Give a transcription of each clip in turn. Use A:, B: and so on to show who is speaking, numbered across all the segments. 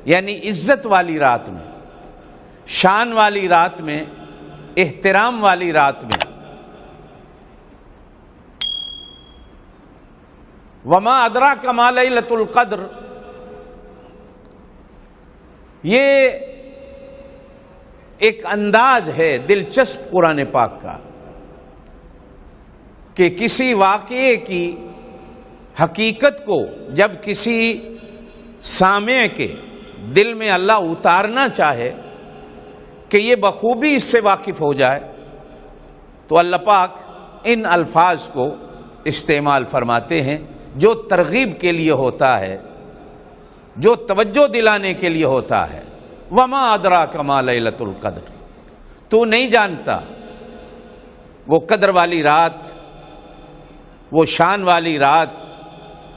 A: یعنی عزت والی رات میں، شان والی رات میں، احترام والی رات میں۔ وما ادراک ما لیلۃ القدر، یہ ایک انداز ہے دلچسپ قرآن پاک کا کہ کسی واقعے کی حقیقت کو جب کسی سامع کے دل میں اللہ اتارنا چاہے کہ یہ بخوبی اس سے واقف ہو جائے، تو اللہ پاک ان الفاظ کو استعمال فرماتے ہیں جو ترغیب کے لیے ہوتا ہے، جو توجہ دلانے کے لیے ہوتا ہے۔ وما ادراک ما لیلۃ القدر، تو نہیں جانتا وہ قدر والی رات، وہ شان والی رات،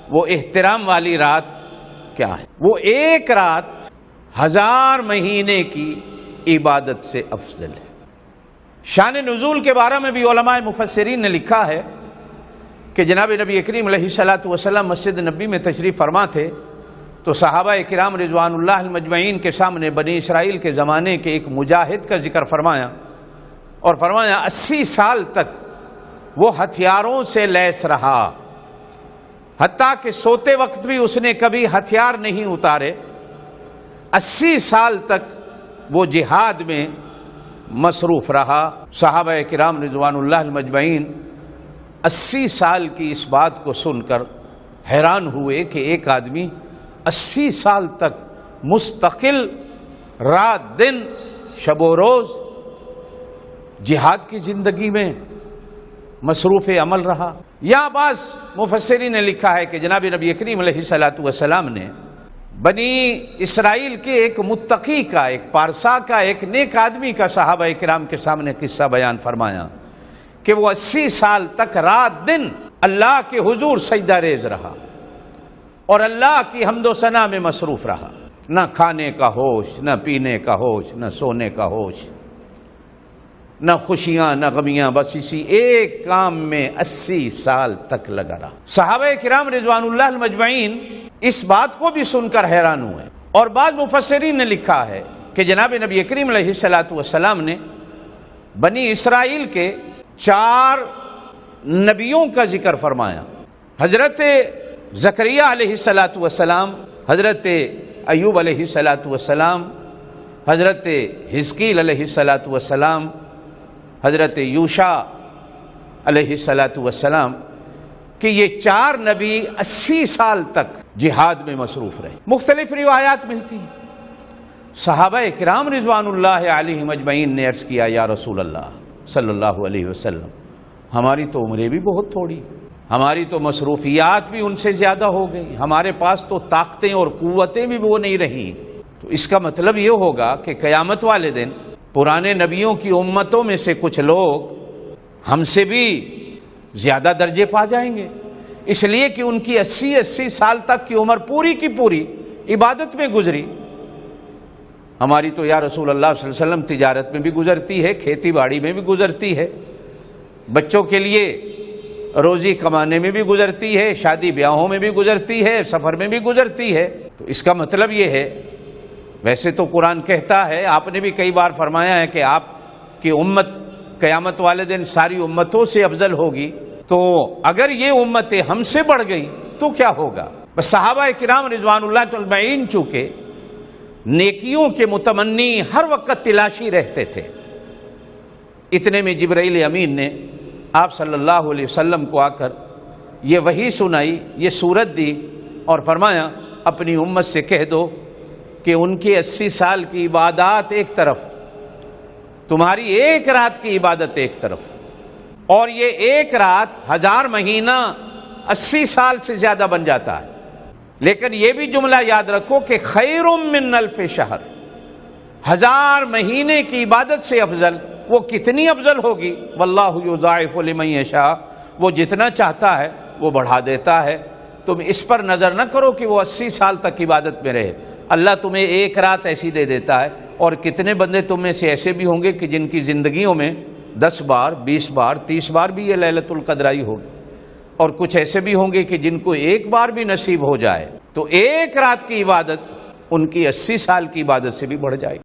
A: وہ احترام والی رات کیا ہے؟ وہ ایک رات 1000 مہینے کی عبادت سے افضل ہے۔ شان نزول کے بارے میں بھی علماء مفسرین نے لکھا ہے کہ جناب نبی کریم علیہ الصلوۃ والسلام مسجد نبی میں تشریف فرما تھے تو صحابہ کرام رضوان اللہ المجمعین کے سامنے بنی اسرائیل کے زمانے کے ایک مجاہد کا ذکر فرمایا اور فرمایا 80 سال تک وہ ہتھیاروں سے لیس رہا، حتیٰ کہ سوتے وقت بھی اس نے کبھی ہتھیار نہیں اتارے۔ 80 سال تک وہ جہاد میں مصروف رہا۔ صحابہ کرام رضوان اللہ المجمعین 80 سال کی اس بات کو سن کر حیران ہوئے کہ ایک آدمی 80 سال تک مستقل رات دن شب و روز جہاد کی زندگی میں مصروف عمل رہا۔ یا بعض مفسرین نے لکھا ہے کہ جناب نبی کریم علیہ الصلوۃ والسلام نے بنی اسرائیل کے ایک متقی کا، ایک پارسا کا، ایک نیک آدمی کا صحابہ کرام کے سامنے قصہ بیان فرمایا کہ وہ 80 سال تک رات دن اللہ کے حضور سجدہ ریز رہا اور اللہ کی حمد و ثنا میں مصروف رہا، نہ کھانے کا ہوش، نہ پینے کا ہوش، نہ سونے کا ہوش، نہ خوشیاں نہ غمیاں، بس اسی ایک کام میں 80 سال تک لگا رہا۔ صحابہ کرام رضوان اللہ المجمعین اس بات کو بھی سن کر حیران ہوئے، اور بعض مفسرین نے لکھا ہے کہ جناب نبی کریم علیہ الصلوۃ والسلام نے بنی اسرائیل کے 4 نبیوں کا ذکر فرمایا، حضرت زکریا علیہ الصلوۃ والسلام، حضرت ایوب علیہ الصلوۃ والسلام، حضرت حزقیل علیہ الصلوۃ والسلام، حضرت یوشع علیہ الصلوۃ والسلام، کہ یہ 4 نبی 80 سال تک جہاد میں مصروف رہے۔ مختلف روایات ملتی ہیں۔ صحابہ کرام رضوان اللہ علیہم اجمعین نے عرض کیا، یا رسول اللہ صلی اللہ علیہ وسلم، ہماری تو عمریں بھی بہت تھوڑی، ہماری تو مصروفیات بھی ان سے زیادہ ہو گئی، ہمارے پاس تو طاقتیں اور قوتیں بھی وہ نہیں رہی۔ تو اس کا مطلب یہ ہوگا کہ قیامت والے دن پرانے نبیوں کی امتوں میں سے کچھ لوگ ہم سے بھی زیادہ درجے پا جائیں گے، اس لیے کہ ان کی 80 سال تک کی عمر پوری کی پوری عبادت میں گزری۔ ہماری تو یا رسول اللہ صلی اللہ علیہ وسلم تجارت میں بھی گزرتی ہے، کھیتی باڑی میں بھی گزرتی ہے، بچوں کے لیے روزی کمانے میں بھی گزرتی ہے، شادی بیاہوں میں بھی گزرتی ہے، سفر میں بھی گزرتی ہے۔ تو اس کا مطلب یہ ہے، ویسے تو قرآن کہتا ہے، آپ نے بھی کئی بار فرمایا ہے کہ آپ کی امت قیامت والے دن ساری امتوں سے افضل ہوگی، تو اگر یہ امتیں ہم سے بڑھ گئی تو کیا ہوگا؟ بس صحابہ کرام رضوان اللہ اجمعین چونکہ نیکیوں کے متمنی ہر وقت تلاشی رہتے تھے، اتنے میں جبرائیل امین نے آپ صلی اللہ علیہ وسلم کو آ کر یہ وحی سنائی، یہ سورت دی اور فرمایا اپنی امت سے کہہ دو کہ ان کی 80 سال کی عبادات ایک طرف، تمہاری ایک رات کی عبادت ایک طرف، اور یہ ایک رات 1000 مہینہ 80 سال سے زیادہ بن جاتا ہے۔ لیکن یہ بھی جملہ یاد رکھو کہ خیر من 1000 شہر، 1000 مہینے کی عبادت سے افضل، وہ کتنی افضل ہوگی؟ واللہ یضاعف لمن یشاء، وہ جتنا چاہتا ہے وہ بڑھا دیتا ہے۔ تم اس پر نظر نہ کرو کہ وہ 80 سال تک عبادت میں رہے، اللہ تمہیں ایک رات ایسی دے دیتا ہے۔ اور کتنے بندے تم میں سے ایسے بھی ہوں گے کہ جن کی زندگیوں میں 10 بار 20 بار 30 بار بھی یہ لیلۃ القدر آئی ہوگی، اور کچھ ایسے بھی ہوں گے کہ جن کو ایک بار بھی نصیب ہو جائے۔ تو ایک رات کی عبادت ان کی 80 سال کی عبادت سے بھی بڑھ جائے گی۔